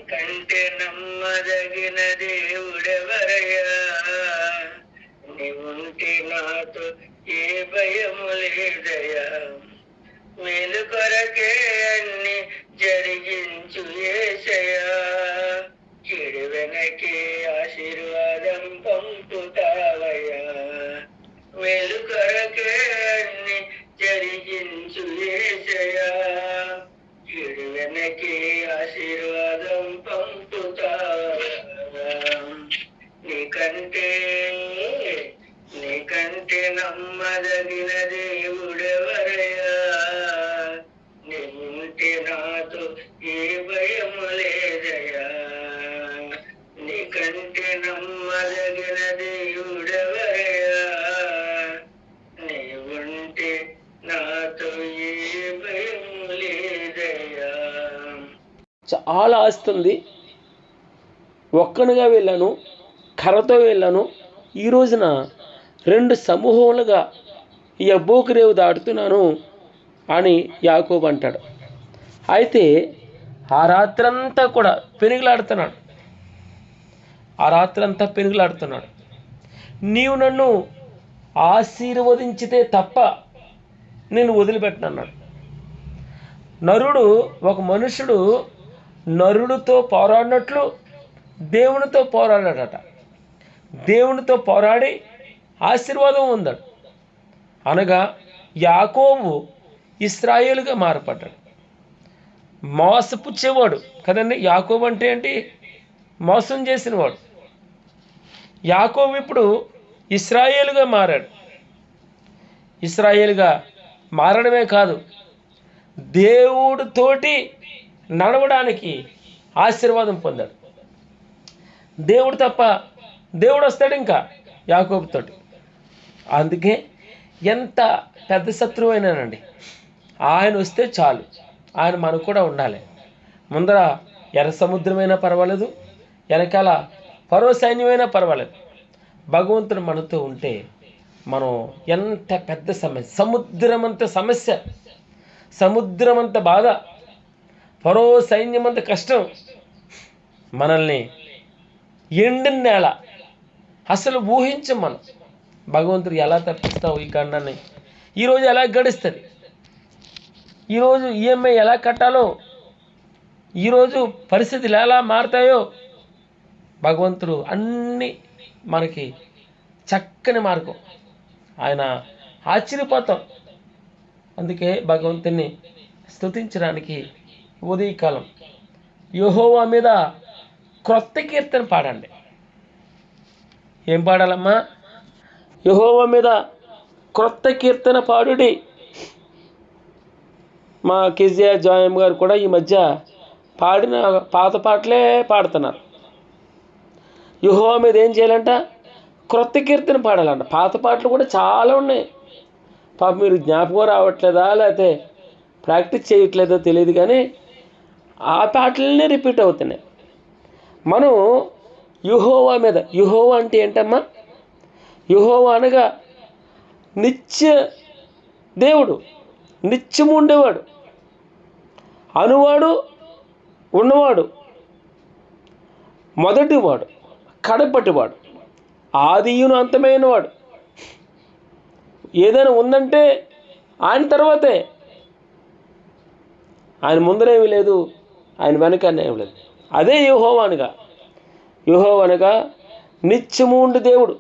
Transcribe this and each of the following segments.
కంటే నమ్మదగిన దేవుడెవరయ్యా, నీవుంటే నాతో ఏ భయము లేదయ్యా. మేలు కొరకే అన్ని జరిగించు యేసయ్యా, చెడు వెనకే ఆశీర్వాదం పంపుతావయ్యా. మేలు కొరకే అన్ని జరిగించు యేసయ్యా, చెడు వెనకే ఆశీర్వాదం పంపుతావయ్యా. నీకంటే నమ్మదగిన దేవుడెవరయ్యా, నీవుంటే నాతో ఏ భయము లేదయ్యా. నీకంటే నమ్మదగిన దేవుడెవరయ్యా, నీవుంటే నాతో ఏ భయము లేదయ్యా. చాలా ఆస్తుంది. ఒక్కనుగా వెళ్ళాను, కర్రతో వెళ్ళాను. ఈ రోజున 2 సమూహములుగా ఈ యబ్బోకు రేవు దాటుతున్నాను అని యాకోబు అంటాడు. అయితే ఆ రాత్రంతా కూడా పెనుగులాడుతున్నాడు. నీవు నన్ను ఆశీర్వదించితే తప్ప నేను వదిలిపెట్టనన్నాడు. ఒక మనుషుడు నరుడితో పోరాడినట్లు దేవునితో పోరాడాడట. దేవునితో పోరాడి ఆశీర్వాదం ఉందాడు. అనగా యాకోబు ఇశ్రాయేలుగా మారపడ్డాడు. మోసపుచ్చేవాడు కదండి యాకోబు అంటే ఏంటి? మోసం చేసినవాడు. యాకోబు ఇప్పుడు ఇశ్రాయేలుగా మారాడు. ఇశ్రాయేలుగా మారడమే కాదు, దేవుడితోటి నడవడానికి ఆశీర్వాదం పొందాడు. దేవుడు తప్ప దేవుడు వస్తాడు ఇంకా యాకోబుతోటి. అందుకే ఎంత పెద్ద శత్రువు అయినానండి, ఆయన వస్తే చాలు. ఆయన మనకు కూడా ఉండాలి. ముందర ఎర్ర సముద్రమైనా పర్వాలేదు, వెనకాల ఫరో సైన్యమైనా పర్వాలేదు. భగవంతుడు మనతో ఉంటే మనం ఎంత పెద్ద సమస్య, సముద్రమంత బాధ, ఫరో సైన్యమంత కష్టం, మనల్ని ఎండిన నేల అసలు ఊహించం మనం. భగవంతుడు ఎలా తప్పిస్తావు ఈ ఖండాన్ని, ఈరోజు ఎలా గడుస్తుంది, ఈరోజు ఈఎంఐ ఎలా కట్టాలో, ఈరోజు పరిస్థితులు ఎలా మారుతాయో భగవంతుడు అన్నీ మనకి చక్కని మార్గం. ఆయన ఆశ్చర్యపోతాం. అందుకే భగవంతుని స్తుతించడానికి ఉదయకాలం యెహోవా మీద క్రొత్త కీర్తన పాడండి. ఏం పాడాలమ్మా? యెహోవా మీద క్రొత్త కీర్తన పాడుడి. మా కెజియా జాయం గారు కూడా ఈ మధ్య పాడిన పాత పాటలే పాడుతున్నారు. యెహోవా మీద ఏం చేయాలంట? క్రొత్త కీర్తన పాడాలంట. పాత పాటలు కూడా చాలా ఉన్నాయి. పాప మీరు జ్ఞాపకం రావట్లేదా, లేకపోతే ప్రాక్టీస్ చేయట్లేదో తెలియదు, కానీ ఆ పాటలనే రిపీట్ అవుతున్నాయి. మనం యెహోవా మీద, యెహోవా అంటే ఏంటమ్మా? యెహోవా అనగా నిత్య దేవుడు, నిత్యము ఉండేవాడు, అనువాడు, ఉన్నవాడు, మొదటివాడు, కడపటివాడు, ఆదియును అంతమైనవాడు. ఏదైనా ఉందంటే ఆయన తర్వాతే. ఆయన ముందరేమీ లేదు, ఆయన వెనకనేమీ లేదు. అదే యెహోవా అనగా. యెహోవా అనగా నిత్యము ఉండు దేవుడు.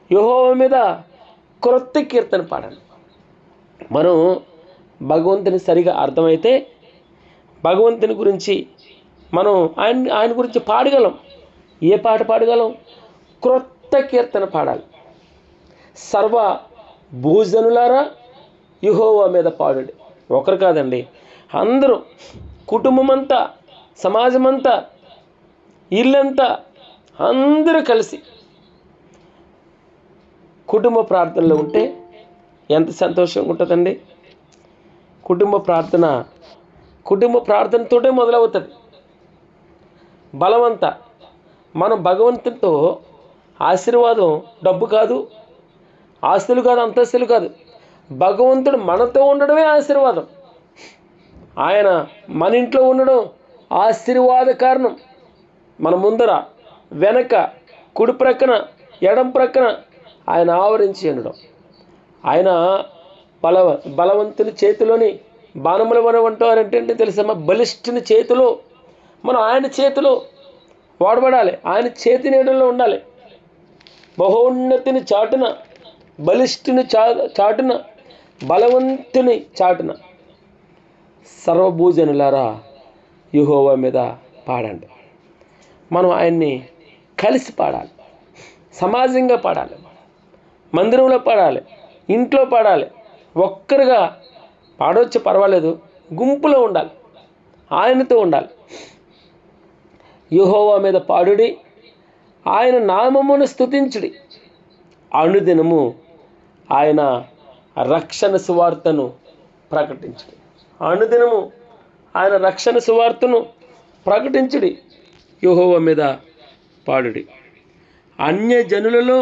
యెహోవా మీద క్రొత్త కీర్తన పాడండి. మనం భగవంతుని సరిగా అర్థమైతే భగవంతుని గురించి మనం ఆయన గురించి పాడగలం. ఏ పాట పాడగలం? క్రొత్త కీర్తన పాడాలి. సర్వ భూజనులారా యెహోవా మీద పాడండి. ఒకరు కాదండి, అందరూ, కుటుంబమంతా, సమాజమంతా, ఇల్లంతా, అందరూ కలిసి కుటుంబ ప్రార్థనలో ఉంటే ఎంత సంతోషంగా ఉంటుందండి. కుటుంబ ప్రార్థనతోటే మొదలవుతుంది బలమంతా. మనం భగవంతునితో ఆశీర్వాదం డబ్బు కాదు, ఆస్తులు కాదు, అంతస్తులు కాదు. భగవంతుడు మనతో ఉండడమే ఆశీర్వాదం. ఆయన మన ఇంట్లో ఉండడం ఆశీర్వాద కారణం మన ముందర, వెనక, కుడి ప్రక్కన, ఎడం ప్రక్కన ఆయన ఆవరించి ఉండడం. ఆయన బలవంతుని చేతిలోని బాణములు మనం అంటారంటే తెలుసమ్మా, బలిష్ఠుని చేతిలో మనం ఆయన చేతిలో వాడబడాలి, ఆయన చేతి నీడలో ఉండాలి. మహోన్నతిని చాటున, బలిష్ఠుని చాటున, బలవంతుని చాటున సర్వభూజనులారా యెహోవా మీద పాడండి. మనం ఆయన్ని కలిసి పాడాలి, సమాజంగా పాడాలి, మందిరంలో పాడాలి, ఇంట్లో పాడాలి. ఒక్కరుగా పాడవచ్చు పర్వాలేదు, గుంపులో ఉండాలి, ఆయనతో ఉండాలి. యెహోవా మీద పాడుడి, ఆయన నామమును స్తుతించుడి. అనుదినము ఆయన రక్షణ సువార్తను ప్రకటించుడి. అనుదినము ఆయన రక్షణ సువార్తను ప్రకటించుడి. యెహోవా మీద పాడుడి. అన్యజనులలో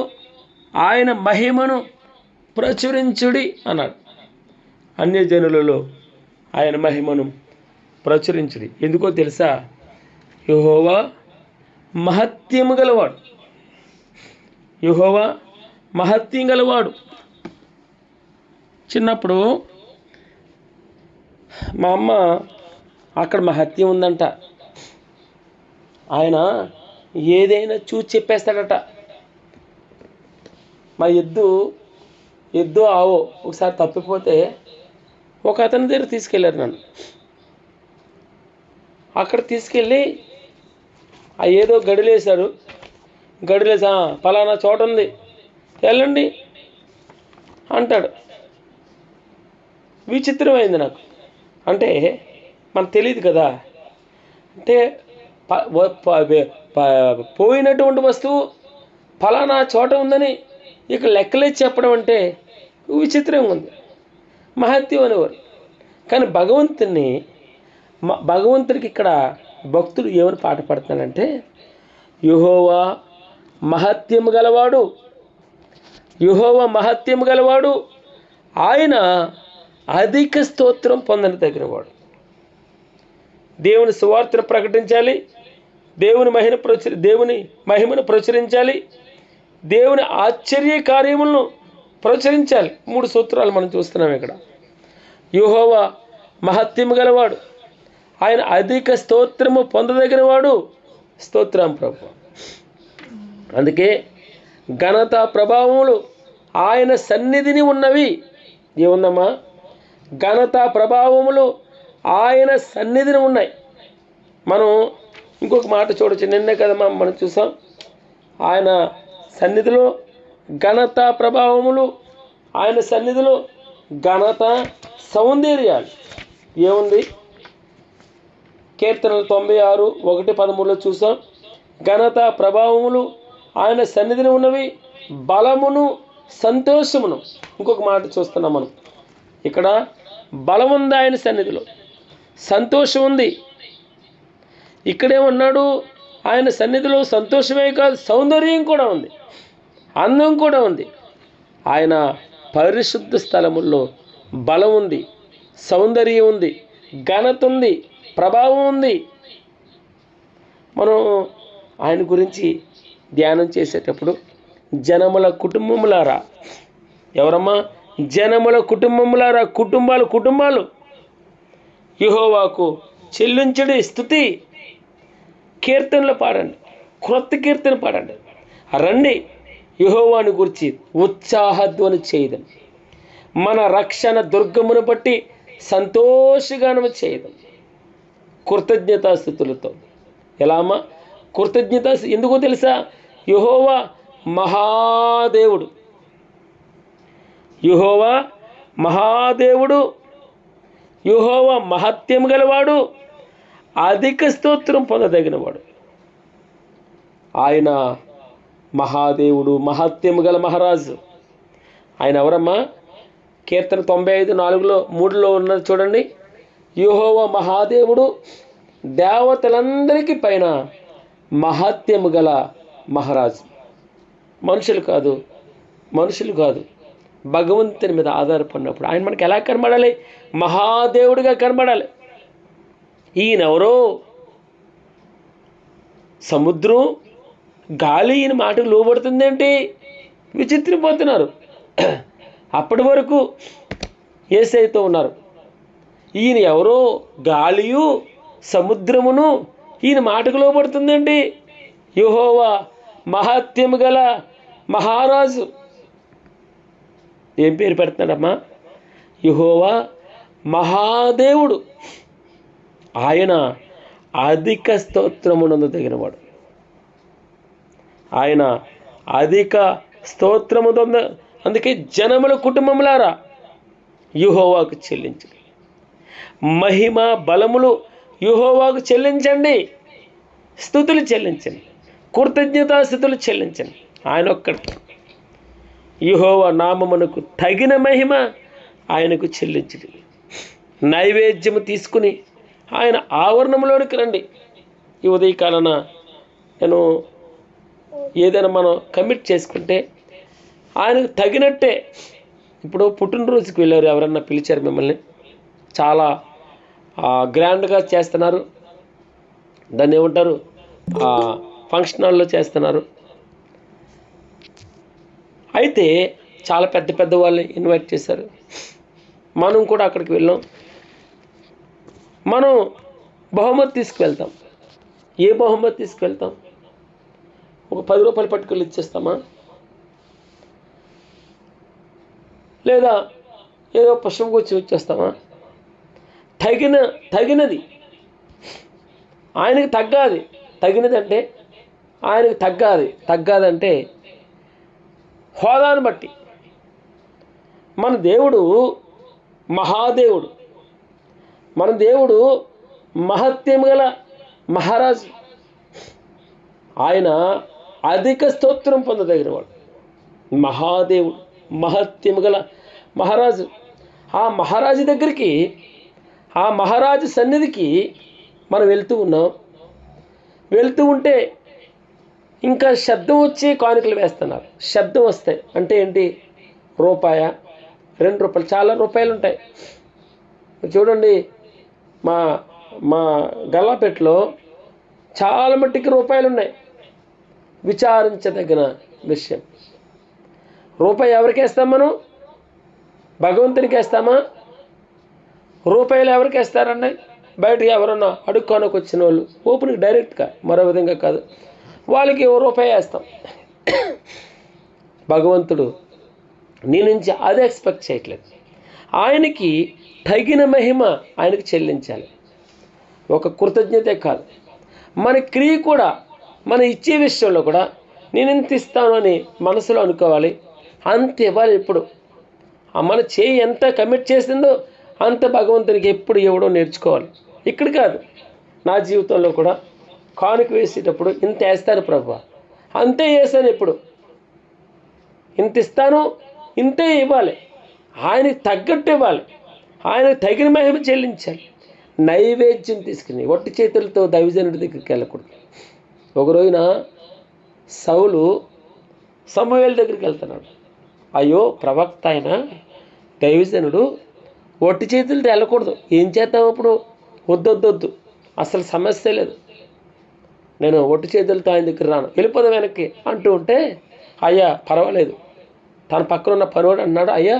ఆయన మహిమను ప్రచురించుడి అన్నాడు. అన్యజనులలో ఆయన మహిమను ప్రచురించుడి. ఎందుకో తెలుసా? యెహోవా మహత్యము గలవాడు. యెహోవా మహత్యం గలవాడు. చిన్నప్పుడు మా అమ్మ అక్కడ మహత్యం ఉందంట, ఆయన ఏదైనా చూసి చెప్పేస్తాడట. మా ఎద్దు ఆవో ఒకసారి తప్పిపోతే ఒక అతని దగ్గర తీసుకెళ్ళారు నన్ను. అక్కడ తీసుకెళ్ళి ఏదో గడిలేశారు. గడిలేసా పలానా చోట ఉంది వెళ్ళండి అంటాడు. విచిత్రమైంది నాకు. అంటే మనకు తెలియదు కదా. అంటే పోయినటువంటి వస్తువు ఫలానా చోట ఉందని ఇక లెక్కలేసి చెప్పడం అంటే విచిత్రంగా ఉంది. మహత్యం అనేవారు. కానీ భగవంతుడికి ఇక్కడ భక్తుడు ఏమని పాట పాడుతున్నాడంటే, యెహోవా మహత్యము గలవాడు, యెహోవా మహత్యము గలవాడు, ఆయన అధిక స్తోత్రం పొందదగినవాడు. దేవుని సువార్తను ప్రకటించాలి, దేవుని మహిమను ప్రచురించాలి, దేవుని ఆశ్చర్య కార్యములను ప్రచురించాలి. 3 సూత్రాలు మనం చూస్తున్నాం ఇక్కడ. యెహోవా మహత్యము గలవాడు, ఆయన అధిక స్తోత్రము పొందదగినవాడు. స్తోత్రం ప్రభు. అందుకే ఘనత ప్రభావములు ఆయన సన్నిధిని ఉన్నవి. ఏముందమ్మా? ఘనత ప్రభావములు ఆయన సన్నిధిని ఉన్నాయి. మనం ఇంకొక మాట చూడవచ్చు. నిన్నే కదమ్మా మనం చూసాం, ఆయన సన్నిధిలో ఘనత ప్రభావములు, ఆయన సన్నిధిలో ఘనత సౌందర్యాలు. ఏముంది? కీర్తనలు 96, 1-13 చూసాం. ఘనత ప్రభావములు ఆయన సన్నిధిని ఉన్నవి, బలమును సంతోషమును. ఇంకొక మాట చూస్తున్నాం మనం ఇక్కడ. బలం ఉంది ఆయన సన్నిధిలో, సంతోషం ఉంది. ఇక్కడేమన్నాడు? ఆయన సన్నిధిలో సంతోషమే కాదు, సౌందర్యం కూడా ఉంది, అందం కూడా ఉంది. ఆయన పరిశుద్ధ స్థలముల్లో బలం ఉంది, సౌందర్యం ఉంది, ఘనత ఉంది, ప్రభావం ఉంది. మనం ఆయన గురించి ధ్యానం చేసేటప్పుడు జనముల కుటుంబములారా, ఎవరమ్మా? జనముల కుటుంబములారా, కుటుంబాలు యెహోవాకు చెల్లించడి స్తుతి. కీర్తనలు పాడండి, క్రొత్త కీర్తన పాడండి. రండి యెహోవాని గురించి ఉత్సాహధ్వని చేయడం. మన రక్షణ దుర్గమును బట్టి సంతోషగానము చేయడం కృతజ్ఞతాస్థుతులతో. ఎలా అమ్మా? కృతజ్ఞత. ఎందుకో తెలుసా? యెహోవా మహాదేవుడు, యెహోవా మహాదేవుడు, యెహోవా మహత్యం గలవాడు, అధిక స్తోత్రం పొందదగినవాడు. ఆయన మహాదేవుడు, మహత్యం గల మహారాజు. ఆయన ఎవరమ్మా? కీర్తన 95:4-3 ఉన్నది చూడండి. యెహోవా మహాదేవుడు, దేవతలందరికీ పైన మహత్యము గల మహారాజు. మనుషులు కాదు, భగవంతుని మీద ఆధారపడినప్పుడు ఆయన మనకి ఎలా కనబడాలి? మహాదేవుడిగా కనబడాలి. ఈయనెవరో సముద్రం గాలి ఈయన మాటకు లోబడుతుందేంటి? విచిత్రపోతున్నారు. అప్పటి వరకు యేసయ్యతో ఉన్నారు. ఈయన ఎవరో గాలియు సముద్రమును ఈయన మాటకు లోబడుతుందండి. యెహోవా మహాత్యము గల మహారాజు. ఏం పేరు పెడుతున్నాడమ్మా? యెహోవా మహాదేవుడు. ఆయన అధిక స్తోత్రమునందు తగినవాడు. ఆయన అధిక స్తోత్రము. అందుకే జనముల కుటుంబములారా యెహోవాకు చెల్లించండి. మహిమ బలములు యెహోవాకు చెల్లించండి. స్తుతులు చెల్లించండి. కృతజ్ఞతాస్తుతులు చెల్లించండి. ఆయన ఒక్కడికి. యెహోవా నామమునకు తగిన మహిమ ఆయనకు చెల్లించండి. నైవేద్యము తీసుకుని ఆయన ఆవరణంలోనికి రండి. ఈ ఉదయకాలన నేను ఏదైనా మనం కమిట్ చేసుకుంటే ఆయనకు తగినట్టే. ఇప్పుడు పుట్టినరోజుకి వెళ్ళారు, ఎవరన్నా పిలిచారు మిమ్మల్ని, చాలా గ్రాండ్గా చేస్తున్నారు. దాన్ని ఏమంటారు, ఫంక్షన్ హాల్లో చేస్తున్నారు. అయితే చాలా పెద్ద పెద్ద వాళ్ళని ఇన్వైట్ చేశారు. మనం కూడా అక్కడికి వెళ్ళాం. మనం బహుమతి తీసుకువెళ్తాం. ఏ బహుమతి తీసుకువెళ్తాం? ఒక 10 రూపాయలు పట్టుకెళ్ళి ఇచ్చేస్తామా? లేదా ఏదో పుష్పం కూర్చి వచ్చేస్తామా? తగినది ఆయనకు తగ్గాది. తగినది అంటే ఆయనకు తగ్గాదంటే హోదాను బట్టి. మన దేవుడు మహాదేవుడు. మన దేవుడు మహత్యం గల మహారాజు. ఆయన అధిక స్తోత్రం పొందదగినవాడు. మహాదేవుడు, మహత్యం గల మహారాజు. ఆ మహారాజు దగ్గరికి, ఆ మహారాజు సన్నిధికి మనం వెళ్తూ ఉన్నాం. వెళ్తూ ఉంటే ఇంకా శబ్దం వచ్చి కానుకలు వేస్తున్నారు. శబ్దం వస్తాయి అంటే ఏంటి? రూపాయ, 2 రూపాయలు, చాలా రూపాయలు ఉంటాయి. చూడండి, మా మా గల్లాపేటలో చాలా మట్టికి రూపాయలు ఉన్నాయి. విచారించదగిన విషయం. రూపాయి ఎవరికి వేస్తాం మనం? భగవంతునికి వేస్తామా? రూపాయలు ఎవరికి వేస్తారండి? బయటకు ఎవరన్నా అడుక్కోనకు వచ్చిన వాళ్ళు, ఓపెన్కి డైరెక్ట్గా, మరో విధంగా కాదు, వాళ్ళకి రూపాయి వేస్తాం. భగవంతుడు నీ నుంచి అదే ఎక్స్పెక్ట్ చేయట్లేదు. ఆయనకి తగిన మహిమ ఆయనకు చెల్లించాలి. ఒక కృతజ్ఞతే కాదు, మన క్రియ కూడా, మన ఇచ్చే విషయంలో కూడా నేను ఎంత ఇస్తాను అని మనసులో అనుకోవాలి. అంత ఇవ్వాలి. ఎప్పుడు మన చేయి ఎంత కమిట్ చేసిందో అంత భగవంతునికి ఎప్పుడు ఇవ్వడం నేర్చుకోవాలి. ఇక్కడ కాదు, నా జీవితంలో కూడా కానుక వేసేటప్పుడు ఇంత వేస్తాను ప్రభువా, అంతే వేసాను. ఎప్పుడు ఇంత ఇస్తాను, ఇంతే ఇవ్వాలి. ఆయనకి తగ్గట్టు ఇవ్వాలి. ఆయనకు తగిన మహిమ చెల్లించాలి. నైవేద్యం తీసుకుని ఒట్టి చేతులతో దైవజనుడి దగ్గరికి వెళ్ళకూడదు. ఒక రోజున సౌలు సమూయేలు దగ్గరికి వెళ్తున్నాడు. అయ్యో, ప్రవక్త అయిన దైవజనుడు ఒట్టి చేతులతో వెళ్ళకూడదు. ఏం చేద్దాం అప్పుడు? వద్దొద్దొద్దు, అసలు సమస్య లేదు, నేను ఒట్టి చేతులతో ఆయన దగ్గర రాను, వెళ్ళిపోదాం వెనక్కి అంటూ ఉంటే, అయ్యా పర్వాలేదు, తన పక్కన ఉన్న పనివాడు అన్నాడు, అయ్యా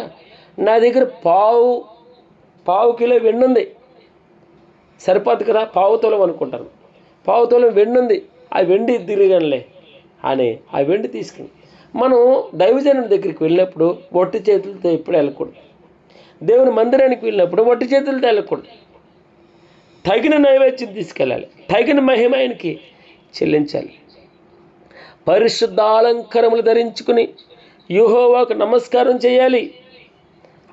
నా దగ్గర పావు కిలో వెండి ఉంది, సరిపోదు కదా, పావు తోలం అనుకుంటాను, పావు తోలం వెండి ఉంది, ఆ వెండి తిరిగానులే అని ఆ వెండి తీసుకుని. మనం దైవజనుడి దగ్గరికి వెళ్ళినప్పుడు ఒట్టి చేతులతో ఎప్పుడు వెళ్ళకూడదు. దేవుని మందిరానికి వెళ్ళినప్పుడు ఒట్టి చేతులతో వెళ్ళకూడదు. తగిన నైవేద్యం తీసుకెళ్ళాలి. తగిన మహిమ ఆయనకి చెల్లించాలి. పరిశుద్ధాలంకరములు ధరించుకుని యెహోవాకు నమస్కారం చేయాలి.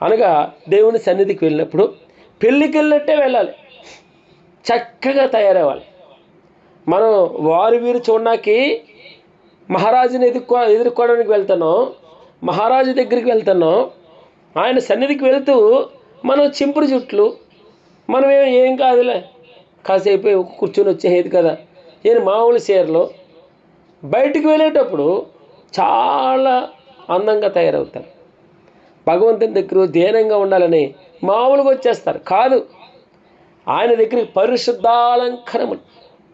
అనగా దేవుని సన్నిధికి వెళ్ళినప్పుడు పెళ్ళికి వెళ్ళినట్టే వెళ్ళాలి. చక్కగా తయారవ్వాలి. మనం వారు వీరు చూడడానికి మహారాజుని ఎదుర్కోవడానికి వెళ్తున్నాం, మహారాజు దగ్గరికి వెళ్తున్నాం, ఆయన సన్నిధికి వెళ్తూ మనం చింపురు జుట్లు, మనమేం ఏం కాదులే, కాసేపు కూర్చొని వచ్చేది కదా, నేను మామూలు చీరలో బయటికి వెళ్ళేటప్పుడు చాలా అందంగా తయారవుతారు. భగవంతుని దగ్గర ధ్యానంగా ఉండాలని మామూలుగా వచ్చేస్తారు. కాదు, ఆయన దగ్గరికి పరిశుద్ధాలంకరములు,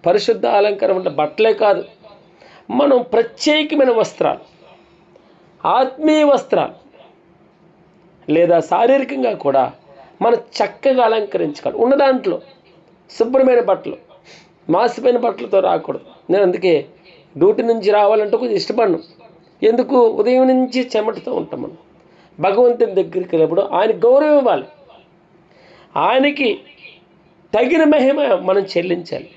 పరిశుద్ధ అలంకారం అంటే బట్టలే కాదు, మనం ప్రత్యేకమైన వస్త్రాలు, ఆత్మీయ వస్త్రాలు లేదా శారీరకంగా కూడా మనం చక్కగా అలంకరించుకోవాలి. ఉన్న దాంట్లో శుభ్రమైన బట్టలు, మాసిపోయిన బట్టలతో రాకూడదు. నేను అందుకే డ్యూటీ నుంచి రావాలంటే కొంచెం ఇష్టపడను. ఎందుకు? ఉదయం నుంచి చెమటతో ఉంటాం మనం. భగవంతుని దగ్గరికి వెళ్ళినప్పుడు ఆయన గౌరవం ఇవ్వాలి, ఆయనకి తగిన మహిమ మనం చెల్లించాలి.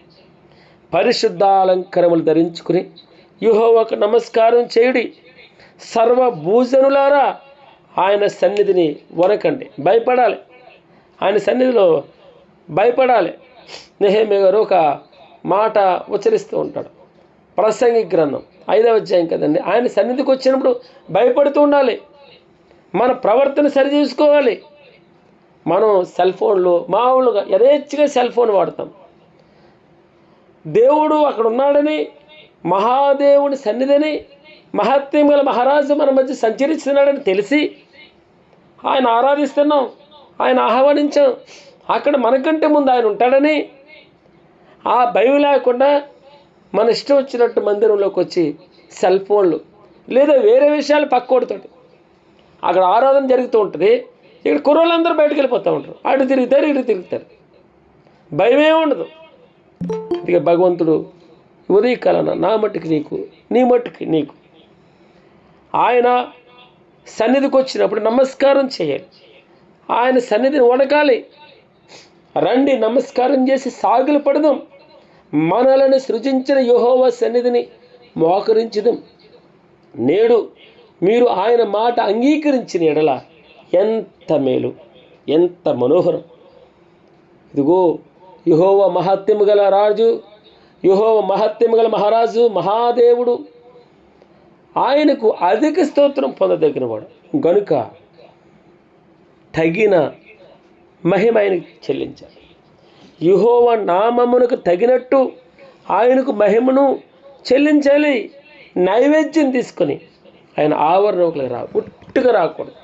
పరిశుద్ధ అలంకరములు ధరించుకుని యెహోవాకు నమస్కారం చేయుడి. సర్వభూజనులారా ఆయన సన్నిధిని వనకండి. భయపడాలి, ఆయన సన్నిధిలో భయపడాలి. నెహెమ్యా గారు ఒక మాట ఉచ్చరిస్తూ ఉంటాడు, ప్రసంగి గ్రంథం 5వ అధ్యాయం కదండి. ఆయన సన్నిధికి వచ్చినప్పుడు భయపడుతూ ఉండాలి. మన ప్రవర్తన సరి చేసుకోవాలి. మనం సెల్ ఫోన్లు మామూలుగా యథేచ్ఛగా సెల్ ఫోన్ వాడతాం. దేవుడు అక్కడ ఉన్నాడని, మహాదేవుని సన్నిధిని, మహత్యం గల మహారాజు మన మధ్య సంచరిస్తున్నాడని తెలిసి ఆయన ఆరాధిస్తున్నాం, ఆయన ఆహ్వానించాం. అక్కడ మనకంటే ముందు ఆయన ఉంటాడని ఆ భయం లేకుండా మన ఇష్టం వచ్చినట్టు మందిరంలోకి వచ్చి సెల్ ఫోన్లు లేదా వేరే విషయాలు పక్కోడుతాడు. అక్కడ ఆరాధన జరుగుతూ ఉంటుంది, ఇక్కడ కుర్రోళ్ళందరూ బయటకు వెళ్ళిపోతూ ఉంటారు. అటు తిరుగుతారు, ఇటు తిరుగుతారు, భయమే ఉండదు. అందుకే భగవంతుడు ఉదయకాలన నా మట్టుకు నీకు, నీ మట్టుకు నీకు, ఆయన సన్నిధికి వచ్చినప్పుడు నమస్కారం చేయాలి, ఆయన సన్నిధిని వణకాలి. రండి నమస్కారం చేసి సాగిలు పడదాం, మనలను సృజించిన యెహోవా సన్నిధిని మోకరించుదాం. నేడు మీరు ఆయన మాట అంగీకరించిన ఎడల ఎంత మేలు, ఎంత మనోహరం. ఇదిగో యెహోవా మహత్యము గల రాజు, యెహోవా మహత్యము గల మహారాజు, మహాదేవుడు, ఆయనకు అధిక స్తోత్రం పొందదగినవాడు గనుక తగిన మహిమ ఆయనకు చెల్లించాలి. యెహోవా నామమునకు తగినట్టు ఆయనకు మహిమను చెల్లించాలి. నైవేద్యం తీసుకొని ఆయన ఆవరణలోకి ఉట్టుగా రాకూడదు.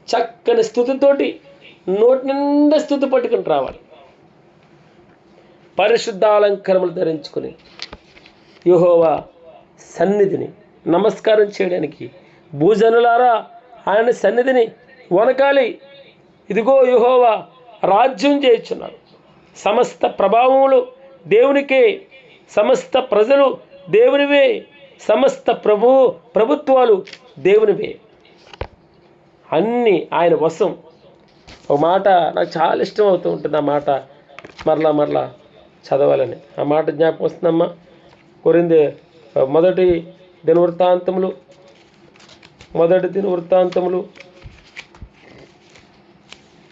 చక్కని స్తుతితోటి నోటి నిండా స్తుతి పట్టుకుని రావాలి. పరిశుద్ధ అలంకరములు ధరించుకొని యెహోవా సన్నిధిని నమస్కారం చేయడానికి భూజనులారా ఆయన సన్నిధిని వనకాలి. ఇదిగో యెహోవా రాజ్యం చేయుచున్నాడు, సమస్త ప్రభావములు దేవునికే, సమస్త ప్రజలు దేవునివే, సమస్త ప్రభుత్వాలు దేవునివే, అన్నీ ఆయన వశం. ఒక మాట నాకు చాలా ఇష్టం అవుతూ ఉంటుంది, ఆ మాట మరలా చదవాలని. ఆ మాట జ్ఞాపకం వస్తుందమ్మా. కొరింథీ మొదటి దినవృత్తాంతములు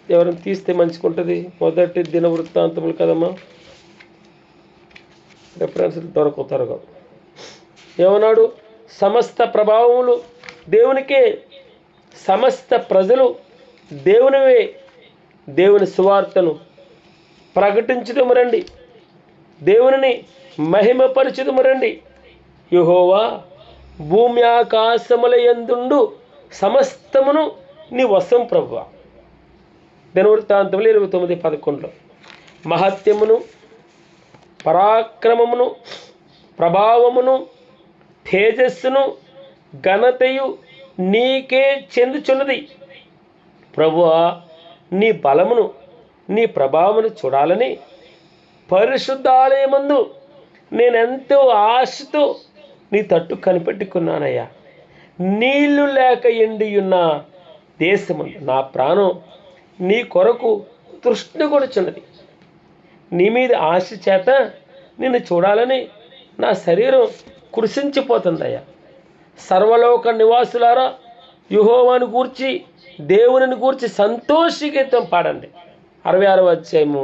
ఎవరైనా తీస్తే మంచిగా ఉంటుంది. మొదటి దినవృత్తాంతములు కదమ్మా, రెఫరెన్స్ దొరకవు. ఏమన్నాడు? సమస్త ప్రభావములు దేవునికే, సమస్త ప్రజలు దేవునివే, దేవుని సువార్తను ప్రకటించుదము రండి, దేవునిని మహిమపరచుదము రండి. యెహోవా భూమి ఆకాశముల యందుండు సమస్తమును నీ వశం ప్రభువా. దినవృత్తాంతములు 29:11 మహత్యమును, పరాక్రమమును, ప్రభావమును, తేజస్సును, ఘనతయు నీకే చెందుచున్నది. ప్రభువా, నీ బలమును, నీ ప్రభావమును చూడాలని పరిశుద్ధాలయమందు నేనెంతో ఆశతో నీ తట్టు కనిపెట్టుకున్నానయ్యా. నీళ్లు లేక ఎండియున్న దేశమందు నా ప్రాణం నీ కొరకు తృష్ణ కొనుచున్నది. నీ మీద ఆశ చేత నిన్ను చూడాలని నా శరీరం కృషించిపోతుందయ్యా. సర్వలోక నివాసులారా యెహోవాను గూర్చి, దేవునిని గూర్చి సంతోష గీతం పాడండి. 66వ అధ్యాయము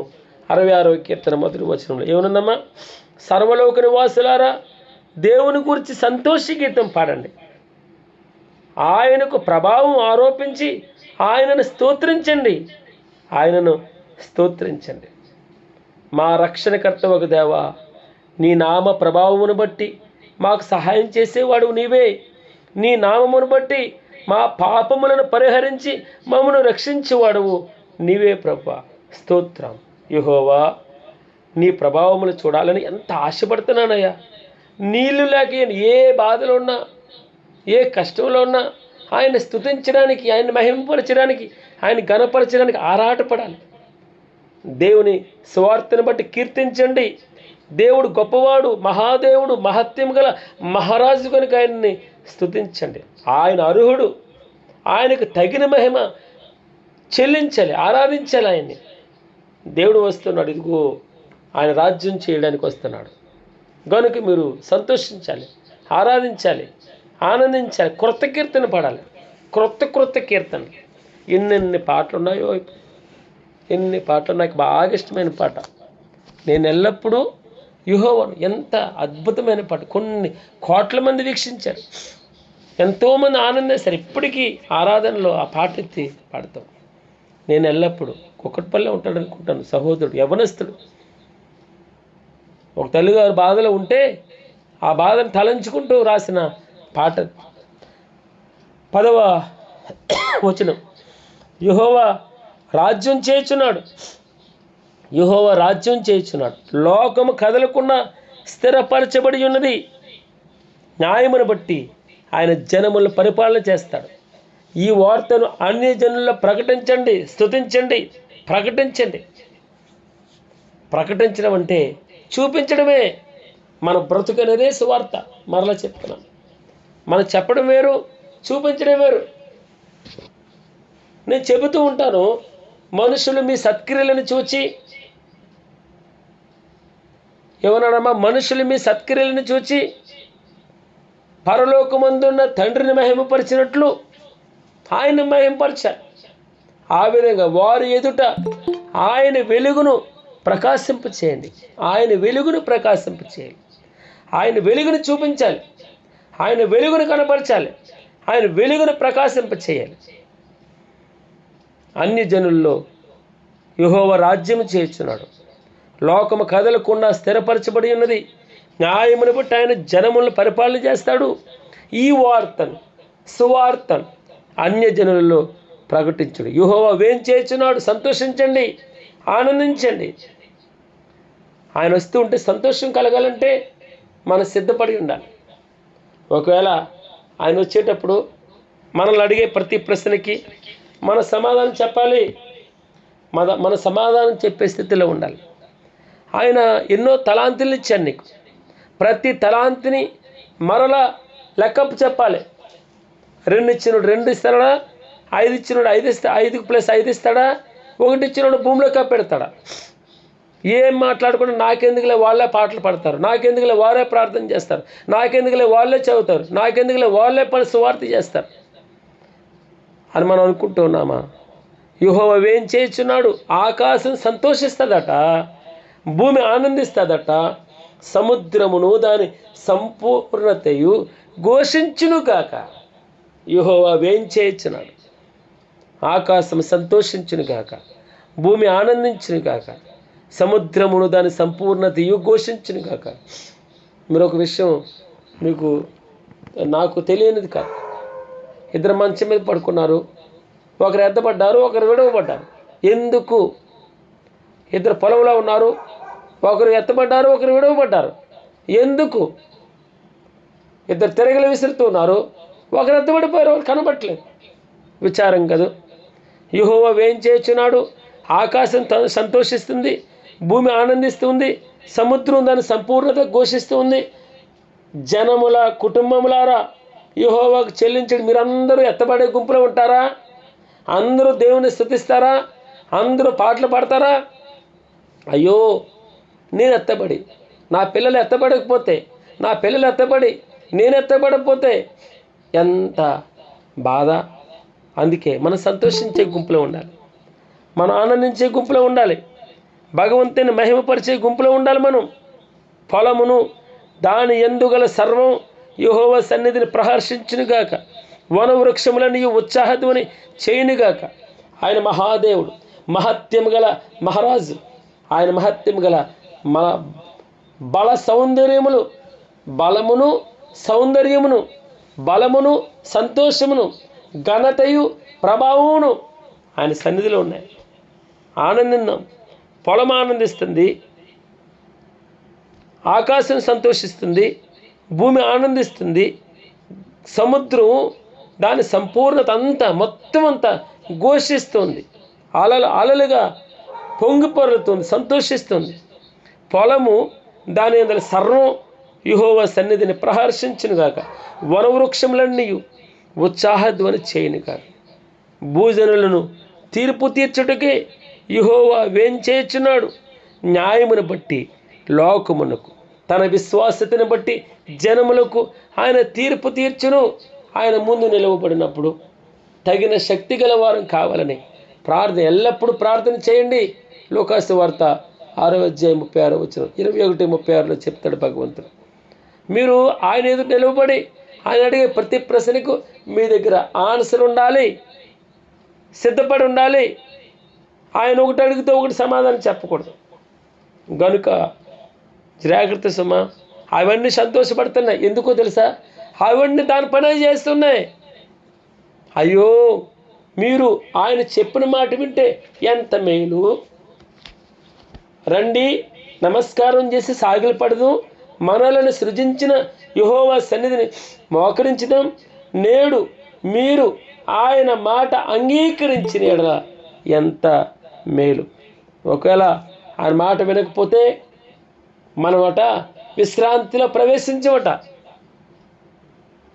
66వ కీర్తన మొదటి వచనంలో ఏమనుందమ్మా? సర్వలోక నివాసులారా దేవుని గురించి సంతోష గీతం పాడండి, ఆయనకు ప్రభావం ఆరోపించి ఆయనను స్తోత్రించండి. మా రక్షణకర్త ఒక దేవా, నీ నామ ప్రభావమును బట్టి మాకు సహాయం చేసేవాడు నీవే. నీ నామమును బట్టి మా పాపములను పరిహరించి మమ్మను రక్షించేవాడువు నీవే ప్రభువా. స్తోత్రం. యెహోవా నీ ప్రభావములు చూడాలని ఎంత ఆశపడుతున్నానయ్యా. నీళ్ళు లేక ఏ బాధలో ఉన్నా, ఏ కష్టంలో ఉన్నా ఆయన స్తుతించడానికి, ఆయన మహిమపరచడానికి, ఆయన ఘనపరచడానికి ఆరాటపడాలి. దేవుని స్వార్థను బట్టి కీర్తించండి. దేవుడు గొప్పవాడు, మహాదేవుడు, మహత్యం గల మహారాజు కనుక ఆయన్ని స్తుతించండి. ఆయన అర్హుడు, ఆయనకు తగిన మహిమ చెల్లించాలి, ఆరాధించాలి ఆయన్ని. దేవుడు వస్తున్నాడు, ఇదిగో ఆయన రాజ్యం చేయడానికి వస్తున్నాడు. కనుక మీరు సంతోషించాలి, ఆరాధించాలి, ఆనందించాలి, క్రొత్త కీర్తన పాడాలి. క్రొత్త కీర్తన. ఎన్నెన్ని పాటలు ఉన్నాయో, ఎన్ని పాటలు. నాకు బాగా ఇష్టమైన పాట నేను ఎల్లప్పుడూ యెహోవాను. ఎంత అద్భుతమైన పాట. కొన్ని కోట్ల మంది వీక్షించారు, ఎంతోమంది ఆనందిస్తారు. ఇప్పటికీ ఆరాధనలో ఆ పాట ఎత్తి పాడతాం. నేను ఎల్లప్పుడూ కుక్కట్పల్లె ఉంటాడు అనుకుంటాను, సహోదరుడు, యవనస్తుడు. ఒక తల్లిగారు బాధలో ఉంటే ఆ బాధను తలంచుకుంటూ రాసిన పాట. 10వ వచనం, యెహోవా రాజ్యం చేయుచున్నాడు, యెహోవా రాజ్యం చేయుచున్నాడు, లోకము కదలకుండా స్థిరపరచబడి ఉన్నది. న్యాయమును బట్టి ఆయన జనములను పరిపాలన చేస్తాడు. ఈ వార్తను అన్ని జనుల్లో ప్రకటించండి, స్తుతించండి, ప్రకటించండి. ప్రకటించడం అంటే చూపించడమే. మన బ్రతుకనేదే సువార్త. మరలా చెప్తున్నాం, మనం చెప్పడం వేరు, చూపించడం వేరు. నేను చెబుతూ ఉంటాను, మనుషులు మీ సత్క్రియలను చూచి, ఏమన్నాడమ్మా, మనుషులు మీ సత్క్రియలను చూచి పరలోకమందున్న తండ్రిని మహిమపరిచినట్లు ఆయన మహిమపరచాలి. ఆ విధంగా వారి ఎదుట ఆయన వెలుగును ప్రకాశింపచేయండి. ఆయన వెలుగును ప్రకాశింపచేయాలి. ఆయన వెలుగును చూపించాలి, ఆయన వెలుగును కనపరచాలి, ఆయన వెలుగును ప్రకాశింపచేయాలి. అన్ని జనుల్లో యెహోవా రాజ్యము చేయుచున్నాడు, లోకము కదలకుండా స్థిరపరచబడి ఉన్నది. న్యాయమును బట్టి ఆయన జనములను పరిపాలన చేస్తాడు. ఈ వార్తను, సువార్తను అన్య జనులలో ప్రకటించుడు. యెహోవా వేం చేయుచున్నాడు, సంతోషించండి, ఆనందించండి. ఆయన వస్తూ ఉంటే సంతోషం కలగాలంటే మనం సిద్ధపడి ఉండాలి. ఒకవేళ ఆయన వచ్చేటప్పుడు మనల్ని అడిగే ప్రతి ప్రశ్నకి మన సమాధానం చెప్పాలి. మన సమాధానం చెప్పే స్థితిలో ఉండాలి. ఆయన ఎన్నో తలాంతులు ఇచ్చాడు నీకు. ప్రతి తలాంతిని మరలా లెక్కపు చెప్పాలి. 2 ఇచ్చినోడు 2 ఇస్తాడా, 5 ఇచ్చినోడు 5 ప్లస్ 5 ఇస్తాడా, 1 ఇచ్చినోడు భూమిలో కప్పెడతాడా? ఏం మాట్లాడకుండా నాకెందుకులే వాళ్ళే పాటలు పాడతారు, నాకెందుకులే వారే ప్రార్థన చేస్తారు, నాకెందుకులే వాళ్ళే చదువుతారు, నాకెందుకులే వాళ్ళే సువార్త చేస్తారు అని మనం అనుకుంటూ ఉన్నామా? యెహోవా ఏం చేయుచున్నాడు, ఆకాశం సంతోషిస్తుందట, భూమి ఆనందిస్తుందట, సముద్రమును దాని సంపూర్ణతయు ఘోషించును గాక. యెహోవా ఏం చేయుచున్నాడు, ఆకాశం సంతోషించును గాక, భూమి ఆనందించును గాక, సముద్రమును దాని సంపూర్ణతయు ఘోషించును గాక. మీరు ఒక విషయం నాకు తెలియనిది కాదు. 2 మంచం మీద పడుకున్నారు, ఒకరు ఎత్తపడ్డారు, ఒకరు విడవబడ్డారు. ఎందుకు? 2 పొలంలో ఉన్నారు, ఒకరు ఎత్తపడ్డారు, ఒకరు విడవబడ్డారు. ఎందుకు? 2 తిరగలు విసురుతూ ఉన్నారు, ఒకరు ఎత్తబడిపోయారు, ఒకరు కనబట్టలేదు. విచారం కదా. యెహోవా ఏం చేయుచున్నాడు, ఆకాశం సంతోషిస్తుంది, భూమి ఆనందిస్తుంది, సముద్రం దాని సంపూర్ణత ఘోషిస్తుంది. జనముల కుటుంబములారా యెహోవాకు చెల్లించండి. మీరందరూ ఎత్తబడే గుంపులో ఉంటారా? అందరూ దేవుని స్తుతిస్తారా? అందరూ పాటలు పాడతారా? అయ్యో, నేను ఎత్తబడి, నా పిల్లలు ఎత్తబడకపోతే, నా పిల్లలు ఎత్తబడి నేను ఎత్తబడకపోతే ఎంత బాధ. అందుకే మనం సంతోషించే గుంపులో ఉండాలి, మనం ఆనందించే గుంపులో ఉండాలి, భగవంతుని మహిమపరిచే గుంపులో ఉండాలి. మనం పొలమును దాని యందుగల సర్వం యెహోవా సన్నిధిని ప్రహర్షించునుగాక, వనవృక్షములని ఉత్సాహధ్వని చేయునుగాక. ఆయన మహాదేవుడు, మహత్యము గల మహారాజు. ఆయన మహత్యము గల బల సౌందర్యములు, బలమును సౌందర్యమును, బలమును సంతోషమును, ఘనతయు ప్రభావమును ఆయన సన్నిధిలో ఉన్నాయి. ఆనందిద్దాం. పొలం ఆనందిస్తుంది, ఆకాశం సంతోషిస్తుంది, భూమి ఆనందిస్తుంది, సముద్రం దాని సంపూర్ణత అంతా మొత్తం అంతా ఘోషిస్తుంది, అలలుగా పొంగి పొర్లుతుంది, సంతోషిస్తుంది. పొలము దాని అందరి సర్వం యెహోవా సన్నిధిని ప్రహర్షించునుగాక, వనవృక్షములన్నీ ఉత్సాహధ్వని చేయనుగాక. భూజనులను తీర్పు తీర్చుటకే యెహోవా వేంచేచున్నాడు. న్యాయమును బట్టి లోకమునకు, తన విశ్వాసతను బట్టి జనములకు ఆయన తీర్పు తీర్చును. ఆయన ముందు నిలవబడినప్పుడు తగిన శక్తి గల వారం కావాలని ప్రార్థన, ఎల్లప్పుడూ ప్రార్థన చేయండి. లూకాసు వార్త 6:36 21:36 చెప్తాడు భగవంతుడు. మీరు ఆయన ఎదురు నిలవబడి ఆయన అడిగే ప్రతి ప్రశ్నకు మీ దగ్గర ఆన్సర్ ఉండాలి, సిద్ధపడి ఉండాలి. ఆయన ఒకటి అడిగితే ఒకటి సమాధానం చెప్పకూడదు. గనుక జాగ్రత్త సుమా. అవన్నీ సంతోషపడుతున్నాయి, ఎందుకో తెలుసా? అవన్నీ దాని పని చేస్తున్నాయి. అయ్యో, మీరు ఆయన చెప్పిన మాట వింటే ఎంత మేలు. రండి, నమస్కారం చేసి సాగిలపడదు, మనలను సృజించిన యెహోవా సన్నిధిని మోకరించడం. నేడు మీరు ఆయన మాట అంగీకరించిన ఎడల ఎంత మేలు. ఒకవేళ ఆయన మాట వినకపోతే మనమట విశ్రాంతిలో ప్రవేశించమట.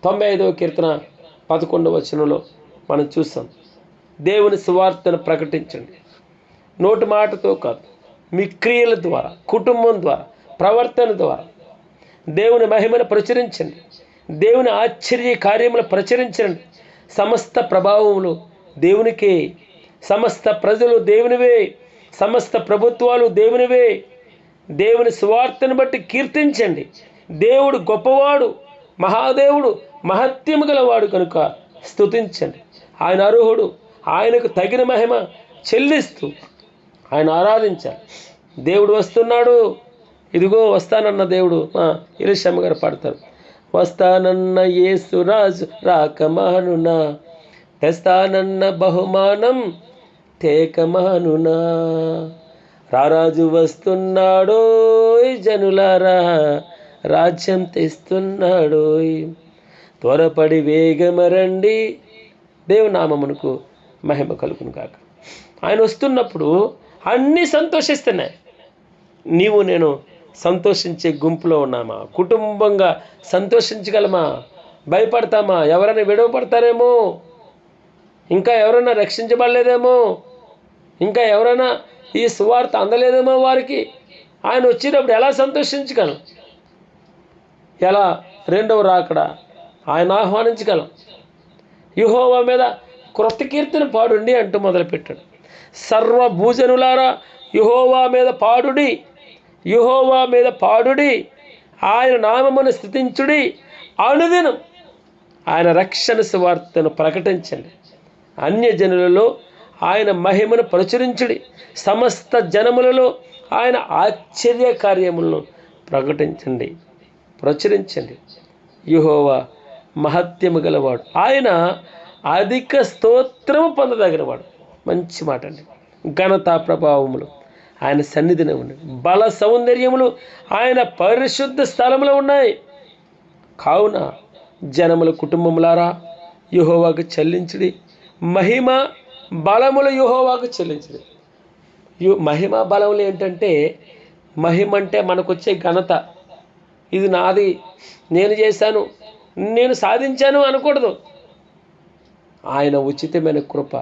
95వ కీర్తన 11వ వచనంలో మనం చూస్తాం. దేవుని సువార్తను ప్రకటించండి, నోటి మాటతో కాదు, మీ క్రియల ద్వారా, కుటుంబం ద్వారా, ప్రవర్తన ద్వారా దేవుని మహిమను ప్రచురించండి, దేవుని ఆశ్చర్య కార్యములు ప్రచురించండి. సమస్త ప్రభావములు దేవునికే, సమస్త ప్రజలు దేవునివే, సమస్త ప్రభుత్వాలు దేవునివే. దేవుని సువార్తను బట్టి కీర్తించండి. దేవుడు గొప్పవాడు, మహాదేవుడు, మహత్యము గలవాడు కనుక స్తుతించండి. ఆయన అర్హుడు, ఆయనకు తగిన మహిమ చెల్లిస్తూ ఆయన ఆరాధించాలి. దేవుడు వస్తున్నాడు, ఇదిగో వస్తానన్న దేవుడు. ఎలీషమ్మ గారు పాడతారు, వస్తానన్న యేసురాజు రాకమానునా, తెస్తానన్న బహుమానం తేకమానునా. రారాజు వస్తున్నాడో జనులారా, రాజ్యం తెస్తున్నాడో, త్వరపడి వేగమరండి. దేవునామమునకు మహిమ కలుగును కాక. ఆయన వస్తున్నప్పుడు అన్నీ సంతోషిస్తున్నాయి. నీవు నేను సంతోషించే గుంపులో ఉన్నామా? కుటుంబంగా సంతోషించగలమా? భయపడతామా? ఎవరైనా విడవపడతారేమో, ఇంకా ఎవరైనా రక్షించబడలేదేమో, ఇంకా ఎవరైనా ఈ సువార్త అందలేదేమో వారికి. ఆయన వచ్చినప్పుడు ఎలా సంతోషించగలం? ఎలా రెండవ రాకడ ఆయన ఆహ్వానించగలం? యెహోవా మీద క్రొత్త కీర్తన పాడుండి అంటూ మొదలుపెట్టాడు. సర్వభూజనులారా యెహోవా మీద పాడుడి, యెహోవా మీద పాడుడి, ఆయన నామమును స్తుతించుడి. అనుదినం ఆయన రక్షణ సువార్తను ప్రకటించండి. అన్యజనులలో ఆయన మహిమను ప్రచురించుడి. సమస్త జనములలో ఆయన ఆశ్చర్య కార్యములను ప్రచురించండి. యెహోవా మహత్యము గలవాడు, ఆయన అధిక స్తోత్రము పొందదగినవాడు. మంచి మాట అండి. ఘనతా ప్రభావములు ఆయన సన్నిధిలో ఉన్నాయి, బల సౌందర్యములు ఆయన పరిశుద్ధ స్థలములో ఉన్నాయి. కావున జనముల కుటుంబములారా యెహోవాకు చెల్లించుడి, మహిమ బలములు యెహోవాకు చెల్లించుడి. మహిమ బలములు ఏంటంటే, మహిమ అంటే మనకొచ్చే ఘనత, ఇది నాది, నేను చేశాను, నేను సాధించాను అనకూడదు. ఆయన ఉచితమైన కృప,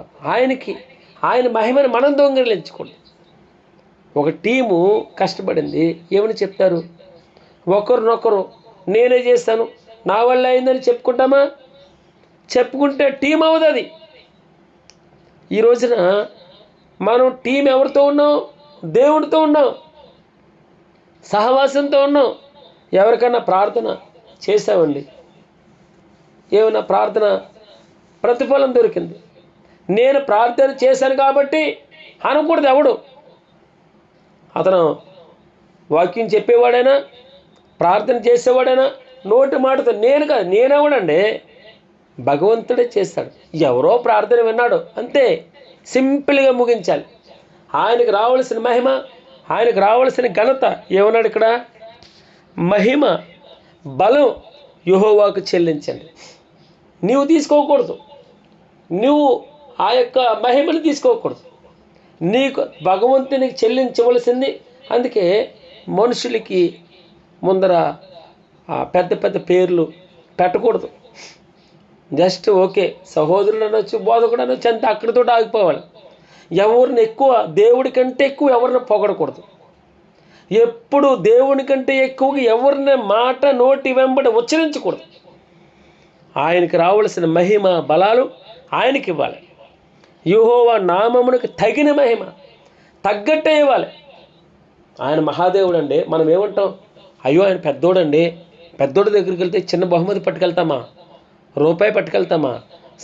ఆయన మహిమను మనం దొంగిలించకూడదు. ఒక టీము కష్టపడింది, ఏమని చెప్తారు? ఒకరినొకరు నేనే చేశాను, నా వల్ల అయిందని చెప్పుకుంటామా? చెప్పుకుంటే టీం అవుతుంది. ఈ రోజున మనం టీం ఎవరితో ఉన్నాం? దేవుడితో ఉన్నాం, సహవాసంతో ఉన్నాం. ఎవరికన్నా ప్రార్థన చేసామండి, ఏమన్నా ప్రార్థన ప్రతిఫలం దొరికింది, నేను ప్రార్థన చేశాను కాబట్టి అనకూడదు. ఎవడు అతను వాక్యం చెప్పేవాడైనా, ప్రార్థన చేసేవాడైనా నోటి మాటతో నేను కాదు, నేనెవడండి? భగవంతుడే చేస్తాడు. ఎవరో ప్రార్థన విన్నాడు అంతే, సింపుల్గా ముగించాలి. ఆయనకు రావాల్సిన మహిమ, ఆయనకు రావాల్సిన ఘనత ఏమన్నాడు ఇక్కడ? మహిమ బలం యెహోవాకు చెల్లించండి. నీవు తీసుకోకూడదు, నువ్వు ఆ యొక్క మహిమను తీసుకోకూడదు, నీకు భగవంతునికి చెల్లించవలసింది. అందుకే మనుషులకి ముందర పెద్ద పెద్ద పేర్లు పెట్టకూడదు. జస్ట్ ఓకే సహోదరుడు అనొచ్చు, బోధకుడు అనొచ్చు, అంతే, అక్కడితో ఆగిపోవాలి. ఎవరిని ఎక్కువ, దేవుడి కంటే ఎక్కువ ఎవరిని పొగడకూడదు. ఎప్పుడు దేవుని కంటే ఎక్కువగా ఎవరిని మాట నోటి వెంబడి ఉచ్చరించకూడదు. ఆయనకి రావలసిన మహిమ బలాలు ఆయనకి ఇవ్వాలి. యెహోవా నామమునకు తగిన మహిమ తగ్గట్టే ఇవ్వాలి. ఆయన మహాదేవుడు అండి. మనం ఏమంటాం? అయ్యో ఆయన పెద్దోడండి, పెద్దోడి దగ్గరికి వెళ్తే చిన్న బహుమతి పట్టుకెళ్తామా, రూపాయి పట్టుకెళ్తామా?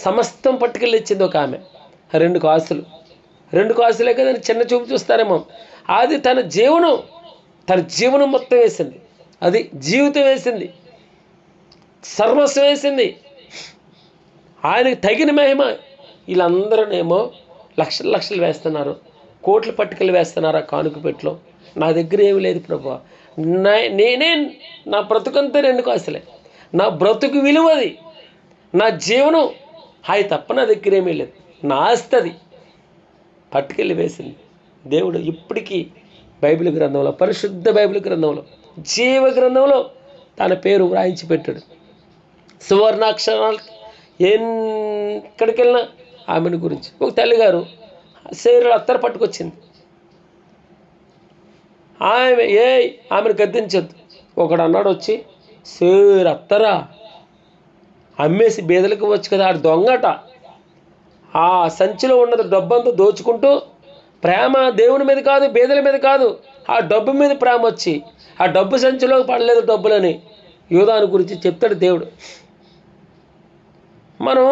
సమస్తం పట్టుకెళ్ళి ఇచ్చింది ఒక ఆమె. 2 కాసులు, 2 కాసులే కదా చిన్న చూపు చూస్తారేమో. అది తన జీవనం మొత్తం వేసింది, అది జీవితం వేసింది, సర్వస్వం వేసింది. ఆయనకు తగిన మహిమ. వీళ్ళందరూనేమో లక్షలు వేస్తున్నారు, కోట్లు పట్టుకెళ్ళి వేస్తున్నారు ఆ కానుక పెట్టులో. నా దగ్గర ఏమి లేదు ప్రభువా, నేనే నా బ్రతుకంతా 2 కాసులే, నా బ్రతుకు విలువది, నా జీవనం హాయి తప్ప నా దగ్గర ఏమీ లేదు, నా ఆస్తి అది పట్టుకెళ్ళి వేసింది. దేవుడు ఇప్పటికీ బైబిల్ గ్రంథంలో, పరిశుద్ధ బైబిల్ గ్రంథంలో, జీవ గ్రంథంలో తన పేరు వ్రాయించి పెట్టాడు. సువర్ణాక్షరాలు ఎక్కడికి వెళ్ళినా ఆమెను గురించి. ఒక తల్లిగారు శరీరం అత్తర పట్టుకొచ్చింది. ఆమెను గద్దించొద్దు. ఒకడు అన్నాడు వచ్చి, సేరు అత్తరా అమ్మేసి బీదలకు వచ్చు కదా, ఆడు దొంగట. ఆ సంచిలో ఉన్నది డబ్బంతా దోచుకుంటూ, ప్రేమ దేవుని మీద కాదు, బీదల మీద కాదు, ఆ డబ్బు మీద ప్రేమ వచ్చి ఆ డబ్బు సంచిలోకి పడలేదు డబ్బులని యూదాను గురించి చెప్తాడు దేవుడు. మనం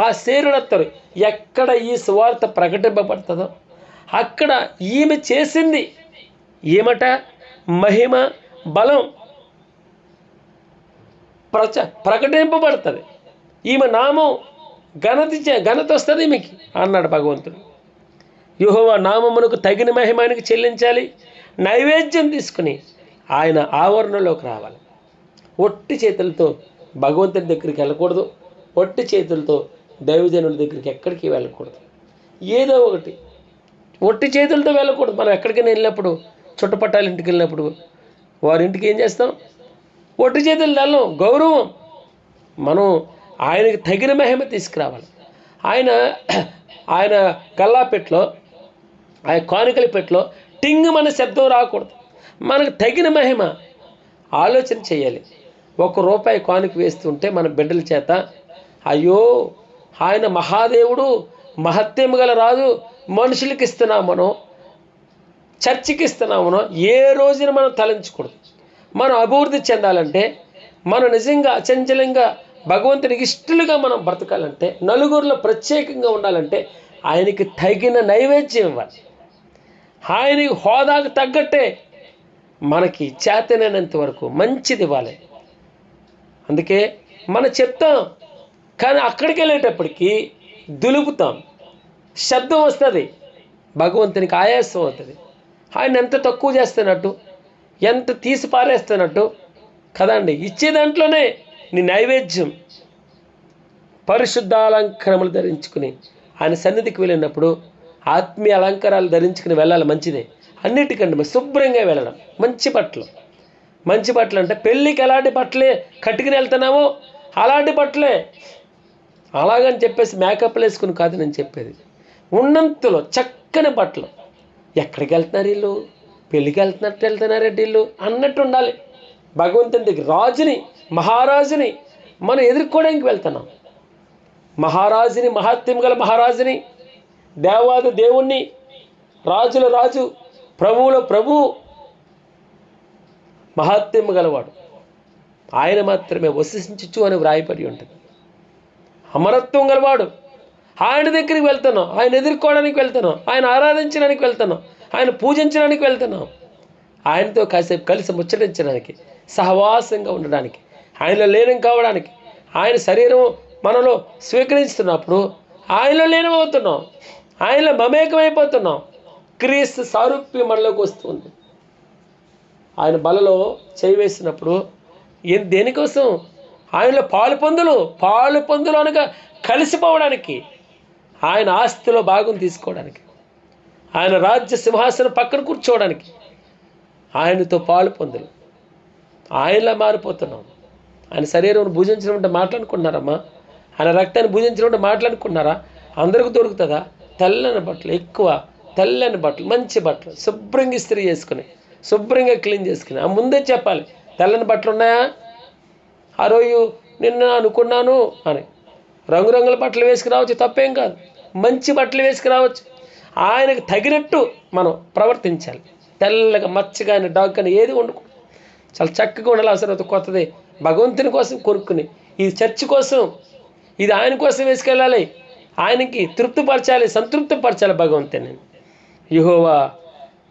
ఆ శరీరత్తరు ఎక్కడ ఈ సువార్త ప్రకటింపబడుతుందో అక్కడ ఈమె చేసింది ఏమట? మహిమ బలం ప్రకటింపబడుతుంది. ఈమె నామం ఘనత వస్తుంది ఈమెకి అన్నాడు భగవంతుడు. యెహోవా నామమునకు తగిన మహిమ ఆయనకి చెల్లించాలి. నైవేద్యం తీసుకుని ఆయన ఆవరణలోకి రావాలి. ఒట్టి చేతులతో భగవంతుని దగ్గరికి వెళ్ళకూడదు, ఒట్టి చేతులతో దైవజనుల దగ్గరికి ఎక్కడికి వెళ్ళకూడదు. ఏదో ఒకటి ఒట్టి చేతులతో వెళ్ళకూడదు. మనం ఎక్కడికైనా వెళ్ళినప్పుడు, చుట్టుపట్టాల ఇంటికి వెళ్ళినప్పుడు వారింటికి ఏం చేస్తాం? ఒట్టి చేతులు వెళ్ళం, గౌరవం. మనం ఆయనకి తగిన మహిమ తీసుకురావాలి. ఆయన గల్లాపెట్లో, ఆయన కానుకల పెట్లో టింగ్ మన శబ్దం రాకూడదు. మనకు తగిన మహిమ ఆలోచన చేయాలి. ₹1 కానుక వేస్తుంటే మన బిడ్డల చేత, అయ్యో ఆయన మహాదేవుడు, మహత్యం గల రాజు, మనుషులకి ఇస్తున్నామనో, చర్చికి ఇస్తున్నామనో ఏ రోజున మనం తలంచకూడదు. మనం అభివృద్ధి చెందాలంటే, మనం నిజంగా అచంచలంగా భగవంతునికి ఇష్టలుగా మనం బ్రతకాలంటే, నలుగురిలో ప్రత్యేకంగా ఉండాలంటే ఆయనకి తగిన నైవేద్యం ఇవ్వాలి. ఆయనకి హోదాకు తగ్గట్టే మనకి చేతనైనంత వరకు మంచిది ఇవ్వాలి. అందుకే మనం చెప్తాం, కానీ అక్కడికి వెళ్ళేటప్పటికి దులుపుతాం, శబ్దం వస్తుంది, భగవంతునికి ఆయాసం అవుతుంది. ఆయన ఎంత తక్కువ చేస్తున్నట్టు, ఎంత తీసి పారేస్తున్నట్టు కదండి. ఇచ్చే దాంట్లోనే నీ నైవేద్యం. పరిశుద్ధ అలంకరములు ధరించుకుని ఆయన సన్నిధికి వెళ్ళినప్పుడు ఆత్మీయ అలంకారాలు ధరించుకుని వెళ్ళాలి. మంచిదే. అన్నిటికంటే శుభ్రంగా వెళ్ళడం. మంచి బట్టలు అంటే పెళ్ళికి ఎలాంటి బట్టలే కట్టుకుని వెళ్తున్నామో అలాంటి బట్టలే. అలాగని చెప్పేసి మేకప్లు వేసుకుని కాదు నేను చెప్పేది. ఉన్నంతలో చక్కని బట్టలు. ఎక్కడికి వెళ్తున్నారు వీళ్ళు? పెళ్ళికి వెళ్తున్నారంటే వీళ్ళు అన్నట్టు ఉండాలి. భగవంతుని దగ్గర రాజుని, మహారాజుని మనం ఎదుర్కోవడానికి వెళ్తున్నాం. మహారాజుని, మహాత్మ్యం గల మహారాజుని, దేవాది దేవుణ్ణి, రాజుల రాజు, ప్రభువుల ప్రభువు, మహాత్మ్యం గలవాడు. ఆయన మాత్రమే వసించచ్చు అని వ్రాయపడి ఉంటుంది. అమరత్వం గలవాడు. ఆయన దగ్గరికి వెళ్తున్నాం, ఆయన ఎదుర్కోవడానికి వెళ్తున్నాం, ఆయన ఆరాధించడానికి వెళ్తున్నాం, ఆయన పూజించడానికి వెళ్తున్నాం, ఆయనతో కాసేపు కలిసి ముచ్చటించడానికి, సహవాసంగా ఉండడానికి, ఆయనలో లీనం కావడానికి. ఆయన శరీరం మనలో స్వీకరిస్తున్నప్పుడు ఆయనలో లీనమవుతున్నాం, ఆయనలో మమేకమైపోతున్నాం. క్రీస్తు సారూప్యం మనలోకి వస్తుంది. ఆయన బలలో చేయి వేసినప్పుడు దేనికోసం? ఆయనలో పాలు పొందులు అనగా కలిసిపోవడానికి, ఆయన ఆస్తిలో భాగం తీసుకోవడానికి, ఆయన రాజ్య సింహాసనం పక్కన కూర్చోవడానికి, ఆయనతో పాలు పొందులు. ఆయనలా మారిపోతున్నాం. ఆయన శరీరం భుజించడం అంటే మాట్లాడుకున్నారమ్మా? ఆయన రక్తాన్ని భుజించడం అంటే మాట్లాడుకున్నారా? అందరికీ దొరుకుతుందా? తెల్లని బట్టలు, ఎక్కువ తెల్లని బట్టలు, మంచి బట్టలు, శుభ్రంగా ఇస్త్రీ చేసుకుని, శుభ్రంగా క్లీన్ చేసుకుని ఆ ముందే చెప్పాలి, తెల్లని బట్టలు ఉన్నాయా? ఆ రోజు నిన్న అనుకున్నాను అని రంగురంగుల బట్టలు వేసుకురావచ్చు, తప్పేం కాదు. మంచి బట్టలు వేసుకురావచ్చు. ఆయనకు తగినట్టు మనం ప్రవర్తించాలి. తెల్లగా మచ్చగా డాగ్ కానీ ఏది ఉండకూడదు. చాలా చక్కగా ఉండాలి. అవసరం కొత్తది భగవంతుని కోసం కొనుక్కుని, ఇది చర్చ్ కోసం, ఇది ఆయన కోసం వేసుకెళ్ళాలి. ఆయనకి తృప్తిపరచాలి, సంతృప్తిపరచాలి భగవంతుని. యెహోవా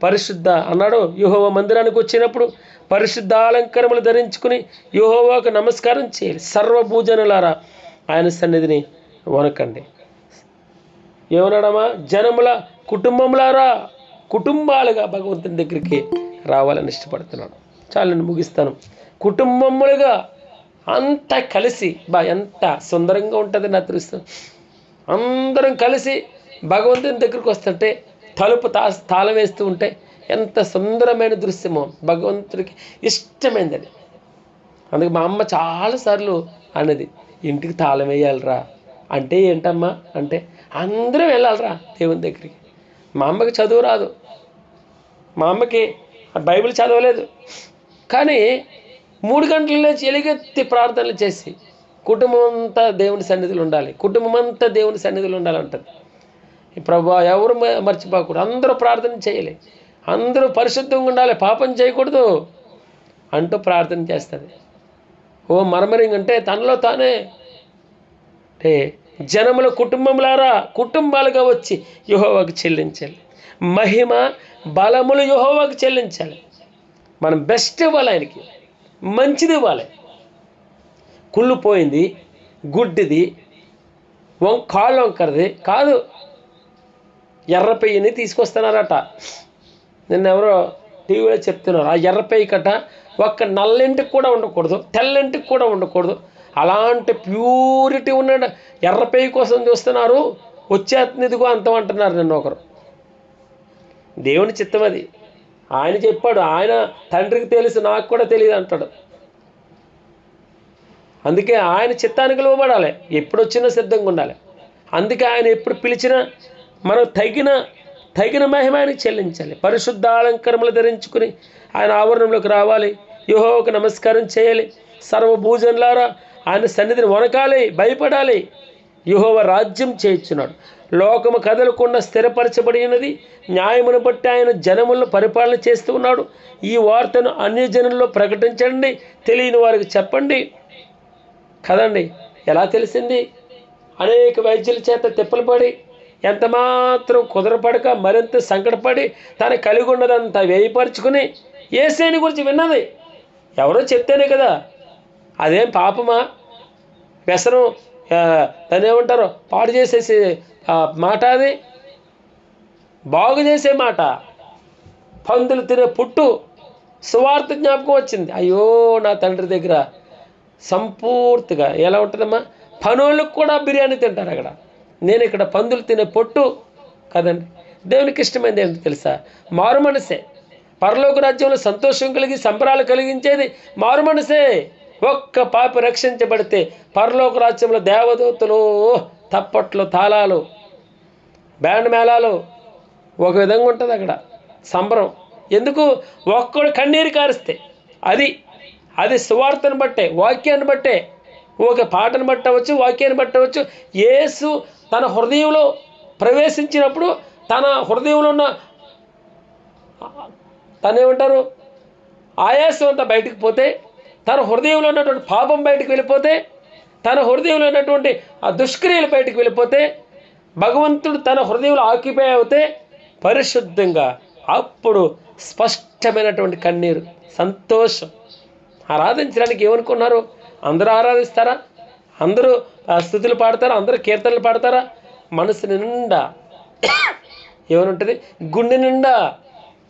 పరిశుద్ధ అన్నాడు. యెహోవా మందిరానికి వచ్చినప్పుడు పరిశుద్ధ అలంకరములు ధరించుకుని యెహోవాకు నమస్కారం చేయాలి. సర్వభూజనులారా ఆయన సన్నిధిని వనకండి. ఏమన్నాడమ్మా? జనముల కుటుంబములారా, కుటుంబాలుగా భగవంతుని దగ్గరికి రావాలని ఇష్టపడుతున్నాడు. చాలా నేను ముగిస్తాను. కుటుంబములుగా అంతా కలిసి ఎంత సుందరంగా ఉంటుంది నా దృశ్యం. అందరం కలిసి భగవంతుని దగ్గరికి వస్తుంటే తలుపు తాళం వేస్తూ ఉంటే ఎంత సుందరమైన దృశ్యమో, భగవంతుడికి ఇష్టమైంది అది. అందుకే మా అమ్మ చాలాసార్లు అన్నది, ఇంటికి తాళం వేయాలిరా అంటే ఏంటమ్మా అంటే, అందరం వెళ్ళాలిరా దేవుని దగ్గరికి. మా అమ్మకి చదువు రాదు, మా అమ్మకి బైబిల్ చదవలేదు, కానీ 3 గంటల లేచి ఎలుగెత్తి ప్రార్థనలు చేసి కుటుంబం అంతా దేవుని సన్నిధిలో ఉండాలి, కుటుంబం అంతా దేవుని సన్నిధిలో ఉండాలంటది. ప్రభువా ఎవరు మర్చిపోకూడదు, అందరూ ప్రార్థన చేయాలి, అందరూ పరిశుద్ధంగా ఉండాలి, పాపం చేయకూడదు అంటూ ప్రార్థన చేస్తుంది. ఓ మర్మరింగ్ అంటే తనలో తానే అంటే జనముల కుటుంబములారా, కుటుంబాలుగా వచ్చి యెహోవాకు చెల్లించాలి. మహిమ బలములు యెహోవాకు చెల్లించాలి. మనం బెస్ట్ ఇవ్వాలి, ఆయనకి మంచిది ఇవ్వాలి. కుళ్ళిపోయింది, గుడ్డిది, కాళ్ళు వంకరది కాదు. ఎర్ర పెయ్యని తీసుకొస్తున్నారట. నిన్న ఎవరో టీవీలో చెప్తున్నారు, ఆ ఎర్ర పెయ్యి కట్ట ఒక్క నల్లింటికి కూడా ఉండకూడదు, తెల్లింటికి కూడా ఉండకూడదు. అలాంటి ప్యూరిటీ ఉన్న ఎర్ర పెయ్యి కోసం చూస్తున్నారు. వచ్చేత్నిదిగో అంతం అంటున్నారు. నిన్న ఒకరు, దేవుని చిత్తం అది. ఆయన చెప్పాడు, ఆయన తండ్రికి తెలుసు, నాకు కూడా తెలియదు అంటాడు. అందుకే ఆయన చిత్తానికి లోబడాలి, ఎప్పుడు వచ్చినా సిద్ధంగా ఉండాలి. అందుకే ఆయన ఎప్పుడు పిలిచినా మనం తగిన మహిమ ఆయనకి చెల్లించాలి. పరిశుద్ధ అలంకరములు ధరించుకుని ఆయన ఆవరణంలోకి రావాలి, యెహోవాకు నమస్కారం చేయాలి. సర్వభూజనులారా ఆయన సన్నిధిని వనకాలి, భయపడాలి. యెహోవా రాజ్యం చేయించున్నాడు, లోకము కదలకుండా స్థిరపరచబడి ఉన్నది. న్యాయమును బట్టి ఆయన జనములను పరిపాలన చేస్తూ ఉన్నాడు. ఈ వార్తను అన్యజనుల్లో ప్రకటించండి, తెలియని వారికి చెప్పండి. కదండి, ఎలా తెలిసింది? అనేక వైద్యుల చేత తిప్పలు పడి ఎంత మాత్రం కుదరపడక మరింత సంకటపడి తన కలిగి ఉన్నదంతా వేయపరుచుకుని యేసేని గురించి విన్నది ఎవరో చెప్తేనే కదా. అదేం పాపమా? వ్యసనం, దాన్ని ఏమంటారు, పాడు చేసేసి మాట, అది బాగు చేసే మాట. పందులు తినే పుట్టు సువార్త జ్ఞాపకం వచ్చింది. అయ్యో నా తండ్రి దగ్గర సంపూర్తిగా ఎలా ఉంటుందమ్మా, పనోళ్ళకు కూడా బిర్యానీ తింటారు అక్కడ, నేను ఇక్కడ పందులు తినే పొట్టు కదండి. దేవునికి ఇష్టమైనది ఏంటో తెలుసా? మారు మనసే. పరలోక రాజ్యంలో సంతోషం కలిగి సంబరాలు కలిగించేది మారు మనసే. ఒక్క పాపి రక్షించబడితే పరలోక రాజ్యంలో దేవదూతలు, తప్పట్లు, తాళాలు, బ్యాండ్ మేళాలు, ఒక విధంగా ఉంటుంది అక్కడ సంబరం. ఎందుకు? ఒక్కడు కన్నీరు కారిస్తే అది సువార్తను బట్టే, వాక్యాన్ని బట్టే, ఒక పాటను బట్టవచ్చు, వాక్యాన్ని బట్టవచ్చు. యేసు తన హృదయంలో ప్రవేశించినప్పుడు తన హృదయంలో ఉన్న తనేమంటారు ఆయాసం అంతా బయటకు పోతే, తన హృదయంలో ఉన్నటువంటి పాపం బయటకు వెళ్ళిపోతే, తన హృదయంలో ఉన్నటువంటి ఆ దుష్క్రియలు బయటకు వెళ్ళిపోతే, భగవంతుడు తన హృదయంలో ఆక్యుపై అవుతే పరిశుద్ధంగా, అప్పుడు స్పష్టమైనటువంటి కన్నీరు, సంతోషం. ఆరాధించడానికి ఏమనుకున్నారు? అందరూ ఆరాధిస్తారా? అందరూ స్తుతులు పాడతారా? అందరూ కీర్తనలు పాడతారా? మనసు నిండా ఏమని ఉంటుంది? గుండె నిండా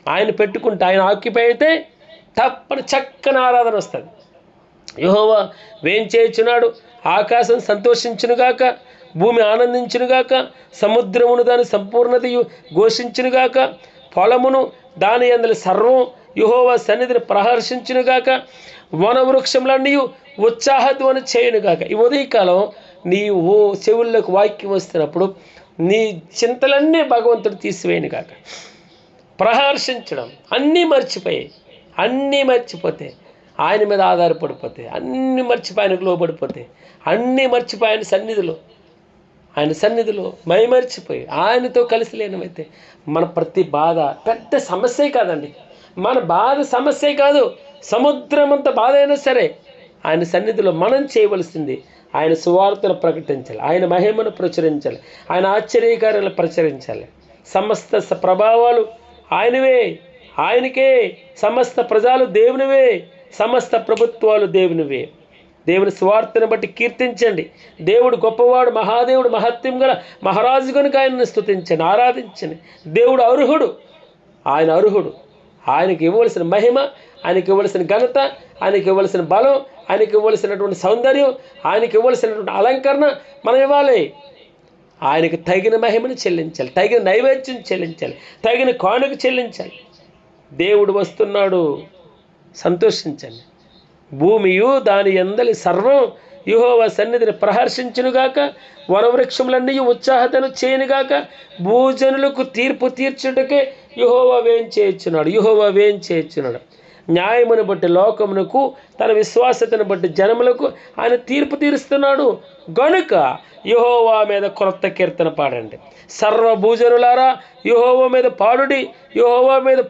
ఆయన పెట్టుకుంటే, ఆయన ఆక్యుపై అయితే తప్పని చక్కని ఆరాధన వస్తుంది. యెహోవా వేంచేయుచున్నాడు, ఆకాశం సంతోషించునుగాక, భూమి ఆనందించునుగాక, సముద్రమును దాని సంపూర్ణతయు ఘోషించునుగాక, పొలమును దాని యందలి సర్వం యెహోవా సన్నిధిని ప్రహర్షించునుగాక, వనవృక్షములన్నీ ఉత్సాహధ్వని చేయునుగాక. ఈ ఉదయకాలం నీ చెవుల్లోకి వాక్యం వస్తున్నప్పుడు నీ చింతలన్నీ భగవంతుడు తీసివేయనుగాక. ప్రహర్షించడం, అన్నీ మర్చిపోతే ఆయన మీద ఆధారపడిపోతే, అన్నీ మర్చిపోయి ఆయనకు లోబడిపోతే, అన్నీ మర్చిపోయి ఆయన సన్నిధిలో మైమర్చిపోయి ఆయనతో కలిసి లేనమైతే మన ప్రతి బాధ పెద్ద సమస్యే కాదండి. మన బాధ సమస్యే కాదు, సముద్రమంత బాధ అయినా సరే ఆయన సన్నిధిలో మనం చేయవలసింది ఆయన సువార్తను ప్రకటించాలి, ఆయన మహిమను ప్రచురించాలి, ఆయన ఆశ్చర్యకార్యాలు ప్రచురించాలి. సమస్త ప్రభావాలు ఆయనవే, ఆయనకే. సమస్త ప్రజలు దేవునివే, సమస్త ప్రభుత్వాలు దేవునివే. దేవుని సువార్తను బట్టి కీర్తించండి. దేవుడు గొప్పవాడు, మహాదేవుడు, మహత్యం గల మహారాజు కనుక ఆయనను స్తుతించండి, ఆరాధించండి. దేవుడు అర్హుడు, ఆయన అర్హుడు. ఆయనకి ఇవ్వవలసిన మహిమ, ఆయనకి ఇవ్వవలసిన ఘనత, ఆయనకి ఇవ్వవలసిన బలం, ఆయనకి ఇవ్వవలసినటువంటి సౌందర్యం, ఆయనకి ఇవ్వవలసినటువంటి అలంకరణ మనం ఇవ్వాలి. ఆయనకు తగిన మహిమను చెల్లించాలి, తగిన నైవేద్యం చెల్లించాలి, తగిన కానుక చెల్లించాలి. దేవుడు వస్తున్నాడు, సంతోషించండి. భూమియు దాని యందలి సర్వం యెహోవా సన్నిధిని ప్రహర్షించునుగాక, వనవృక్షములన్నీ ఉత్సాహతను చేయనుగాక, భూజనులకు తీర్పు తీర్చుటకే యెహోవా వేంచేయుచున్నాడు. న్యాయమును బట్టి లోకమునకు, తన విశ్వాసతను బట్టి జనములకు ఆయన తీర్పు తీరుస్తున్నాడు గనుక యెహోవా మీద క్రొత్త కీర్తన పాడండి. సర్వభూజనులారా యెహోవా మీద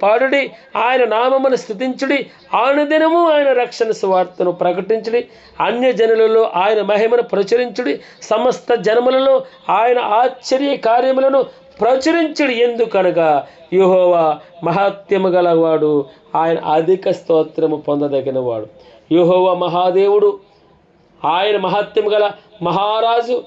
పాడుడి, ఆయన నామమును స్తుతించుడి, అనుదినము ఆయన రక్షణ సువార్తను ప్రకటించుడి, అన్యజనులలో ఆయన మహిమను ప్రచురించుడి, సమస్త జనములలో ఆయన ఆశ్చర్య కార్యములను ప్రచురించుడి. ఎందుకనగా యెహోవా మహత్యము గలవాడు, ఆయన అధిక స్తోత్రము పొందదగినవాడు. యెహోవా మహాదేవుడు, ఆయన మహత్యము గల మహారాజు.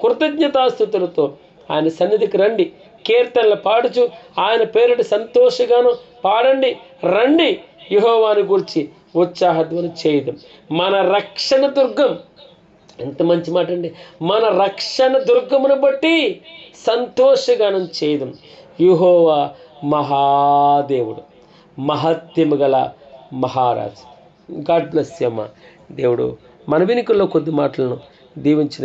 కృతజ్ఞతాస్తుతులతో ఆయన సన్నిధికి రండి, కీర్తనలు పాడుచు ఆయన పేరిట సంతోషగాను పాడండి. రండి, యెహోవాను గూర్చి ఉత్సాహధ్వని చేయుదాం. మన రక్షణ దుర్గం, ఎంత మంచి మాట అండి. మన రక్షణ దుర్గమును బట్టి సంతోషగానం చేయుదాం. యెహోవా మహాదేవుడు, మహత్యము గల మహారాజు. గాడ్ బ్లెస్ యూ అమ్మ. దేవుడు మన వెనుకల్లో కొద్ది మాటలను దీవించిన